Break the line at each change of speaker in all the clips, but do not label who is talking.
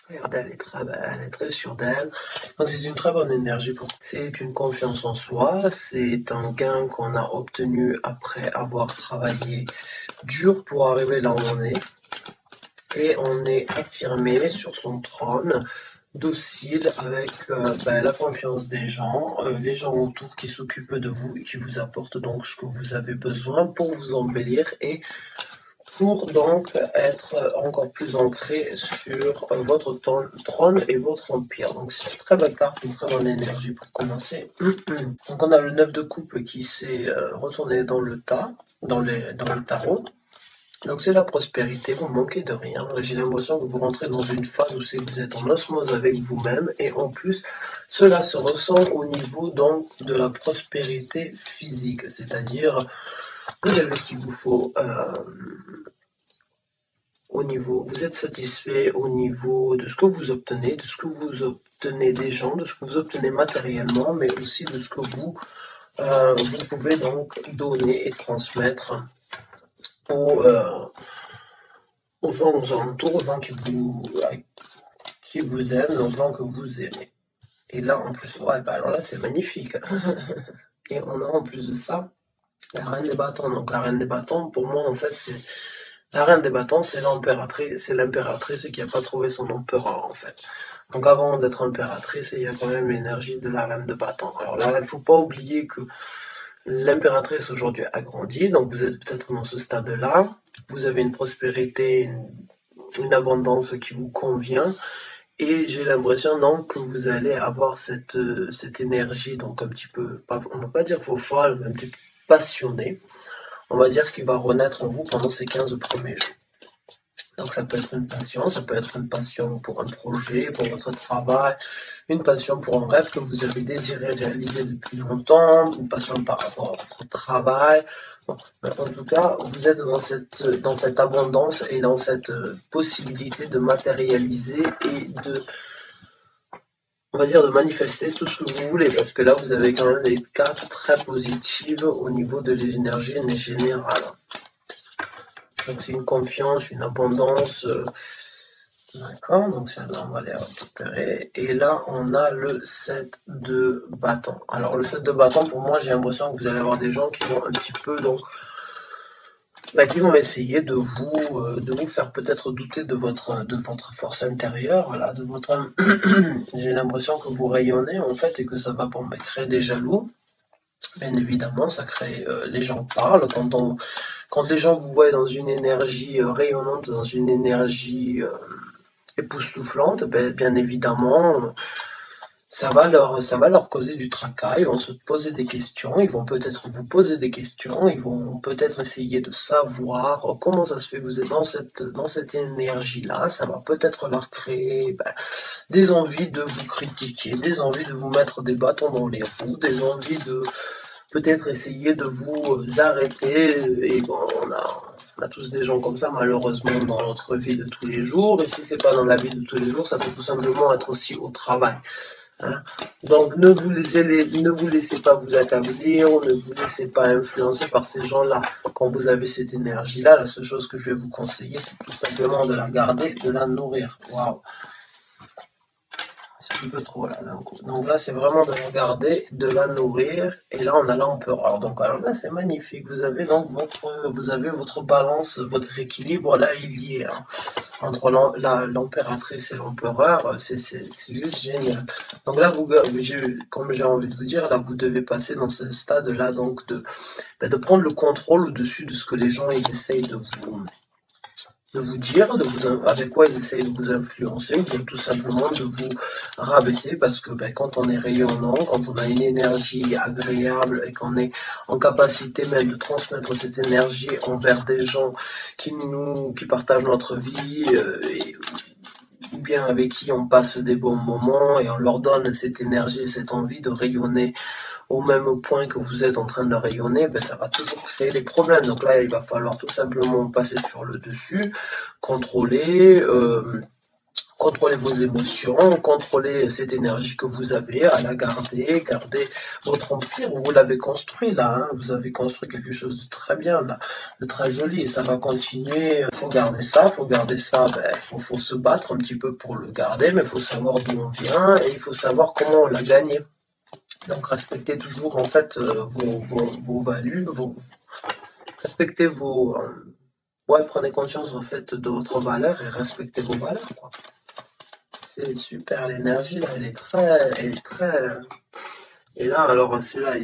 Regardez, elle est très sûre d'elle. Donc, c'est une très bonne énergie pour. C'est une confiance en soi. C'est un gain qu'on a obtenu après avoir travaillé dur pour arriver là où on est. Et on est affirmé sur son trône, docile, avec la confiance des gens, les gens autour qui s'occupent de vous et qui vous apportent donc ce que vous avez besoin pour vous embellir et pour donc être encore plus ancré sur votre trône et votre empire. Donc c'est une très belle carte, une très bonne énergie pour commencer. Donc on a le 9 de coupe qui s'est retourné dans le dans le tarot. Donc c'est la prospérité, vous manquez de rien. J'ai l'impression que vous rentrez dans une phase où vous êtes en osmose avec vous-même et en plus cela se ressent au niveau donc de la prospérité physique, c'est-à-dire vous avez ce qu'il vous faut au niveau, vous êtes satisfait au niveau de ce que vous obtenez, de ce que vous obtenez des gens, de ce que vous obtenez matériellement, mais aussi de ce que vous pouvez donc donner et transmettre aux, aux gens aux alentours, aux gens qui vous aiment, aux gens que vous aimez. Et là, en plus, ouais, alors là, c'est magnifique. Et on a en plus de ça la reine des bâtons. Donc la reine des bâtons, pour moi, en fait, c'est la reine des bâtons, c'est l'impératrice qui n'a pas trouvé son empereur, en fait. Donc avant d'être impératrice, il y a quand même l'énergie de la reine de bâtons. Alors là, il ne faut pas oublier que l'impératrice aujourd'hui a grandi, donc vous êtes peut-être dans ce stade-là. Vous avez une prospérité, une abondance qui vous convient. Et j'ai l'impression donc que vous allez avoir cette énergie, donc un petit peu, on ne va pas dire folle, mais un petit peu passionnée. On va dire qu'il va renaître en vous pendant ces 15 premiers jours. Donc ça peut être une passion, ça peut être une passion pour un projet, pour votre travail, une passion pour un rêve que vous avez désiré réaliser depuis longtemps, une passion par rapport à votre travail. Bon, mais en tout cas, vous êtes dans cette abondance et dans cette possibilité de matérialiser et on va dire de manifester tout ce que vous voulez, parce que là vous avez quand même des cartes très positives au niveau de l'énergie générale. Donc c'est une confiance, une abondance. D'accord, donc celle-là on va les récupérer. Et là on a le 7 de bâton. Alors le 7 de bâton, pour moi j'ai l'impression que vous allez avoir des gens qui vont un petit peu donc qui vont essayer de vous faire peut-être douter de votre force intérieure, voilà, de votre. J'ai l'impression que vous rayonnez en fait et que ça va créer des jaloux. Bien évidemment, ça crée. Les gens parlent quand les gens vous voient dans une énergie rayonnante, dans une énergie époustouflante, bien évidemment. Ça va leur causer du tracas, ils vont se poser des questions, ils vont peut-être vous poser des questions, ils vont peut-être essayer de savoir comment ça se fait que vous êtes dans cette énergie-là, ça va peut-être leur créer des envies de vous critiquer, des envies de vous mettre des bâtons dans les roues, des envies de peut-être essayer de vous arrêter, et bon, on a tous des gens comme ça, malheureusement, dans notre vie de tous les jours, et si c'est pas dans la vie de tous les jours, ça peut tout simplement être aussi au travail. Hein. Donc ne vous laissez pas vous accabler, ne vous laissez pas influencer par ces gens-là. Quand vous avez cette énergie-là, la seule chose que je vais vous conseiller, c'est tout simplement de la garder, de la nourrir. Waouh, c'est un peu trop là. Donc là, c'est vraiment de la garder, de la nourrir. Et là, on a l'empereur. Donc alors là, c'est magnifique. Vous avez donc votre balance, votre équilibre. Là, il y est. Hein. Entre l'impératrice et l'empereur, c'est juste génial. Donc là, comme j'ai envie de vous dire, là, vous devez passer dans ce stade-là, donc de prendre le contrôle au-dessus de ce que les gens ils essayent de vous dire, avec quoi ils essayent de vous influencer, ou bien tout simplement de vous rabaisser, parce que quand on est rayonnant, quand on a une énergie agréable et qu'on est en capacité même de transmettre cette énergie envers des gens qui partagent notre vie, ou bien avec qui on passe des bons moments et on leur donne cette énergie et cette envie de rayonner au même point que vous êtes en train de rayonner, ça va toujours créer des problèmes. Donc là, il va falloir tout simplement passer sur le dessus, contrôler, contrôler vos émotions, contrôler cette énergie que vous avez, à la garder votre empire, vous l'avez construit là, hein, vous avez construit quelque chose de très bien là, de très joli, et ça va continuer, faut garder ça, faut se battre un petit peu pour le garder, mais il faut savoir d'où on vient, et il faut savoir comment on l'a gagné. Donc respectez toujours en fait vos values, respectez ouais, prenez conscience en fait de votre valeur et respectez vos valeurs, quoi. C'est super, l'énergie là, elle est très. Et là, alors celui-là,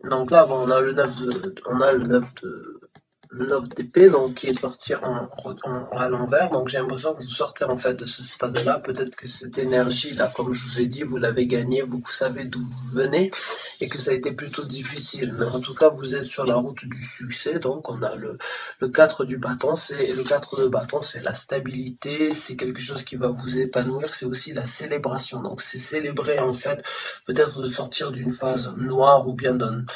donc là, bon, on a le 9 le 9 d'épée, donc qui est sorti à l'envers. Donc j'ai l'impression que vous sortez en fait de ce stade-là. Peut-être que cette énergie-là, comme je vous ai dit, vous l'avez gagnée, vous savez d'où vous venez, et que ça a été plutôt difficile. Mais en tout cas, vous êtes sur la route du succès. Donc on a le 4 du bâton, le 4 de bâton, c'est la stabilité, c'est quelque chose qui va vous épanouir, c'est aussi la célébration. Donc c'est célébrer en fait, peut-être de sortir d'une phase noire ou bien d'un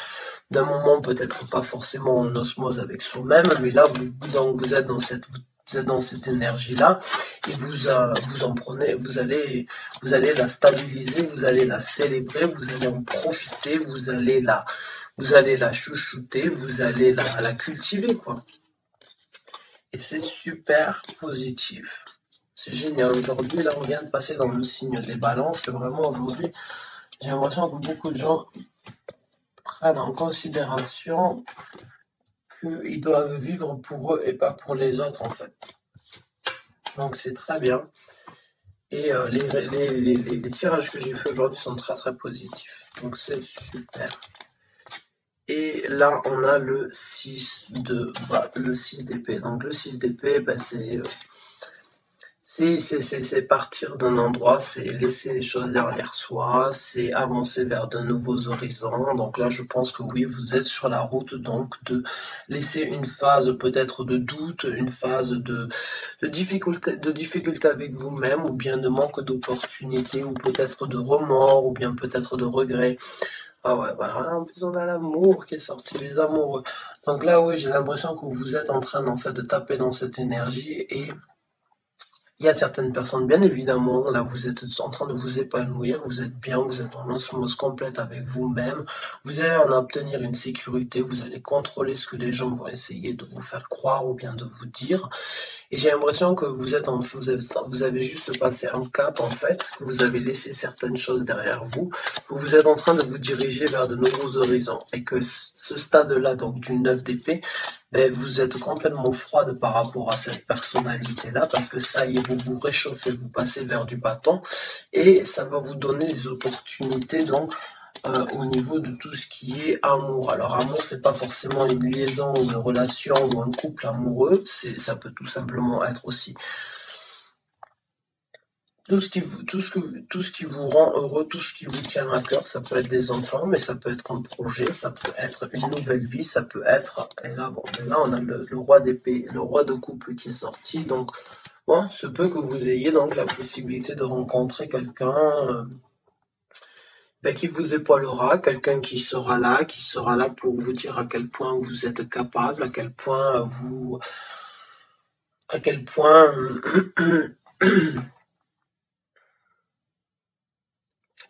moment peut-être pas forcément en osmose avec soi-même, mais là vous êtes dans cette énergie-là, et vous en prenez, vous allez la stabiliser, vous allez la célébrer, vous allez en profiter, vous allez la chouchouter, vous allez la cultiver, quoi. Et c'est super positif. C'est génial. Aujourd'hui, là, on vient de passer dans le signe des balances, et vraiment aujourd'hui, j'ai l'impression que beaucoup de gens prennent en considération qu'ils doivent vivre pour eux et pas pour les autres, en fait. Donc c'est très bien. Et les tirages que j'ai fait aujourd'hui sont très très positifs. Donc c'est super. Et là on a le 6 d'épée. Donc le 6 d'épée, c'est partir d'un endroit, c'est laisser les choses derrière soi, c'est avancer vers de nouveaux horizons. Donc là, je pense que oui, vous êtes sur la route donc de laisser une phase peut-être de doute, une phase de difficulté avec vous-même, ou bien de manque d'opportunité, ou peut-être de remords, ou bien peut-être de regret. Ah ouais, voilà, en plus on a l'amour qui est sorti, les amoureux. Donc là, oui, j'ai l'impression que vous êtes en train en fait de taper dans cette énergie, et il y a certaines personnes, bien évidemment, là vous êtes en train de vous épanouir, vous êtes bien, vous êtes en osmose complète avec vous-même, vous allez en obtenir une sécurité, vous allez contrôler ce que les gens vont essayer de vous faire croire ou bien de vous dire. Et j'ai l'impression que vous avez juste passé un cap en fait, que vous avez laissé certaines choses derrière vous, que vous êtes en train de vous diriger vers de nouveaux horizons, et que ce stade-là, donc du 9 d'épée, vous êtes complètement froide par rapport à cette personnalité-là, parce que ça y est, vous vous réchauffez, vous passez vers du bâton, et ça va vous donner des opportunités donc au niveau de tout ce qui est amour. Alors amour, c'est pas forcément une liaison, une relation ou un couple amoureux, ça peut tout simplement être aussi tout ce qui vous rend heureux, tout ce qui vous tient à cœur. Ça peut être des enfants, mais ça peut être un projet, ça peut être une nouvelle vie, ça peut être, et là on a le roi d'épée, le roi de couple qui est sorti. Donc bon, se peut que vous ayez donc la possibilité de rencontrer quelqu'un qui vous épaulera, quelqu'un qui sera là pour vous dire à quel point vous êtes capable, à quel point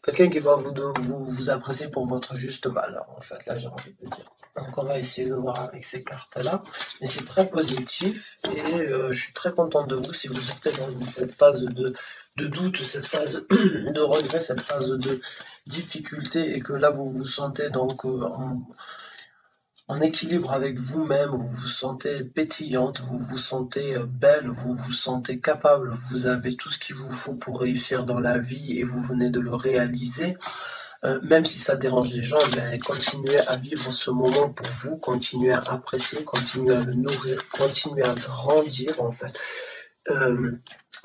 quelqu'un qui va vous apprécier pour votre juste valeur, en fait, là j'ai envie de dire. Donc on va essayer de voir avec ces cartes-là, mais c'est très positif, et je suis très content de vous si vous êtes dans cette phase de doute, cette phase de regret, cette phase de difficulté, et que là vous vous sentez donc en équilibre avec vous-même, vous vous sentez pétillante, vous vous sentez belle, vous vous sentez capable, vous avez tout ce qu'il vous faut pour réussir dans la vie, et vous venez de le réaliser. Même si ça dérange les gens, continuez à vivre ce moment pour vous, continuez à apprécier, continuez à le nourrir, continuez à grandir en fait.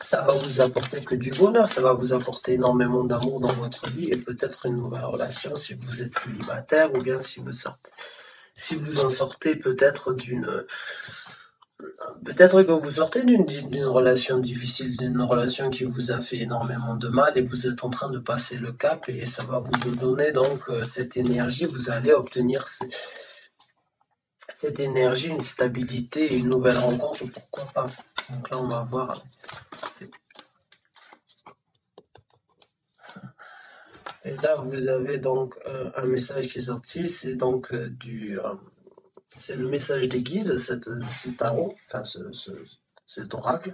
Ça va vous apporter que du bonheur, ça va vous apporter énormément d'amour dans votre vie, et peut-être une nouvelle relation si vous êtes célibataire, ou bien si vous en sortez peut-être que vous sortez d'une relation difficile, d'une relation qui vous a fait énormément de mal, et vous êtes en train de passer le cap, et ça va vous donner donc cette énergie, vous allez obtenir cette énergie, une stabilité et une nouvelle rencontre, pourquoi pas. Donc là, on va voir. Et là, vous avez donc un message qui est sorti, c'est donc c'est le message des guides, ce tarot, enfin cet oracle,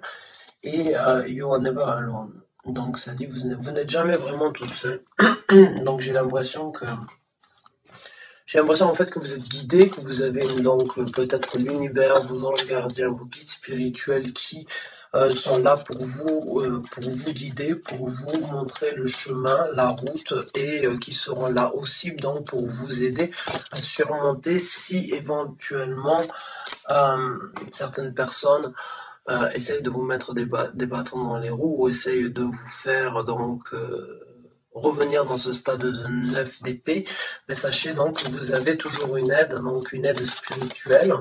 et You are never alone. Donc ça dit vous n'êtes jamais vraiment toute seule. Donc j'ai l'impression en fait que vous êtes guidé, que vous avez donc peut-être l'univers, vos anges gardiens, vos guides spirituels qui sont là pour vous guider, pour vous montrer le chemin, la route, et qui seront là aussi donc pour vous aider à surmonter si éventuellement certaines personnes essayent de vous mettre des bâtons dans les roues ou essayent de vous faire donc revenir dans ce stade de 9 d'épée, mais sachez donc que vous avez toujours une aide, donc une aide spirituelle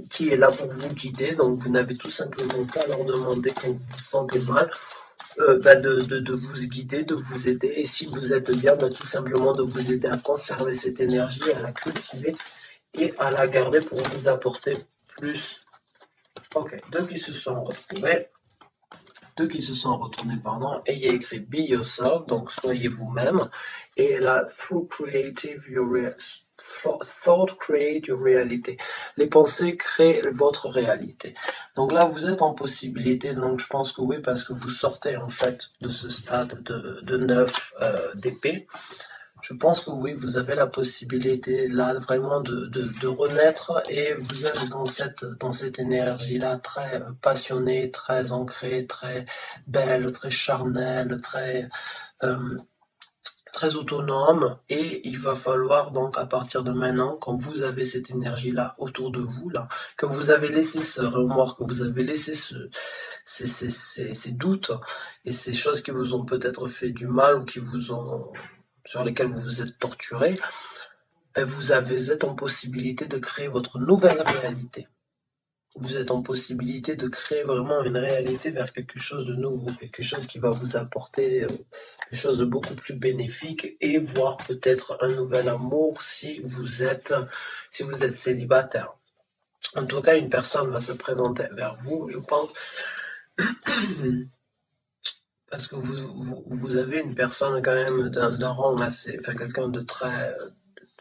qui est là pour vous guider, donc vous n'avez tout simplement pas à leur demander quand vous vous sentez mal, de vous guider, de vous aider, et si vous êtes bien, tout simplement de vous aider à conserver cette énergie, à la cultiver et à la garder pour vous apporter plus. Ok, deux qui se sont retrouvés. Et il y a écrit Be Yourself, donc soyez vous-même, et là, Thought create your reality. Les pensées créent votre réalité. Donc là, vous êtes en possibilité, donc je pense que oui, parce que vous sortez en fait de ce stade de 9 d'épée. Je pense que oui, vous avez la possibilité là vraiment de renaître, et vous êtes dans cette énergie-là très passionnée, très ancrée, très belle, très charnelle, très autonome, et il va falloir donc à partir de maintenant, quand vous avez cette énergie-là autour de vous, là, que vous avez laissé ce remords, que vous avez laissé ces doutes et ces choses qui vous ont peut-être fait du mal ou sur lesquels vous vous êtes torturé, vous êtes en possibilité de créer votre nouvelle réalité. Vous êtes en possibilité de créer vraiment une réalité vers quelque chose de nouveau, quelque chose qui va vous apporter quelque chose de beaucoup plus bénéfique, et voire peut-être un nouvel amour si vous êtes célibataire. En tout cas, une personne va se présenter vers vous, je pense, parce que vous avez une personne quand même d'un rang assez, enfin quelqu'un de très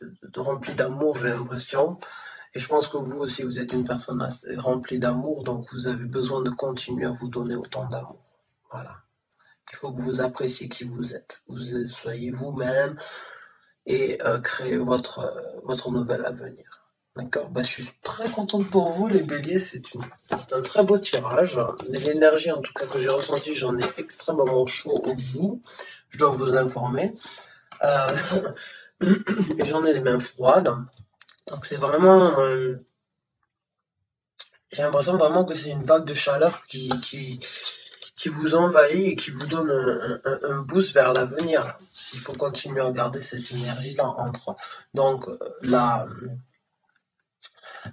de rempli d'amour, j'ai l'impression. Et je pense que vous aussi, vous êtes une personne assez remplie d'amour, donc vous avez besoin de continuer à vous donner autant d'amour. Voilà. Il faut que vous appréciez qui vous êtes. Vous soyez vous-même et créez votre nouvel avenir. D'accord, je suis très contente pour vous, les béliers, c'est un très beau tirage. L'énergie, en tout cas, que j'ai ressentie, j'en ai extrêmement chaud au bout, je dois vous informer. Et j'en ai les mains froides. Donc c'est vraiment... j'ai l'impression vraiment que c'est une vague de chaleur qui vous envahit et qui vous donne un boost vers l'avenir. Il faut continuer à garder cette énergie-là entre... Donc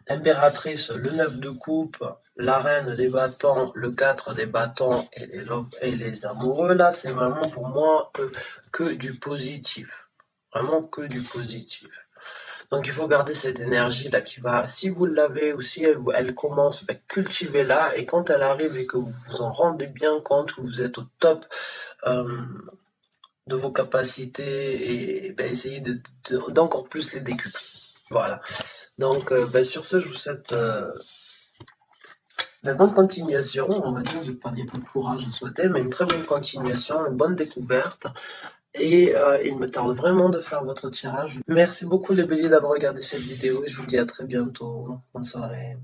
l'impératrice, le 9 de coupe, la reine des bâtons, le 4 des bâtons et les amoureux, là, c'est vraiment pour moi que du positif. Vraiment que du positif. Donc il faut garder cette énergie-là qui va, si vous l'avez ou si elle commence, cultivez-la, et quand elle arrive et que vous vous en rendez bien compte, que vous êtes au top de vos capacités, et essayez d'encore plus les décupler. Voilà. Donc, sur ce, je vous souhaite une bonne continuation. On va dire, je n'ai pas dit peu de courage à souhaiter, mais une très bonne continuation, une bonne découverte. Et il me tarde vraiment de faire votre tirage. Merci beaucoup les béliers d'avoir regardé cette vidéo, et je vous dis à très bientôt. Bonne soirée.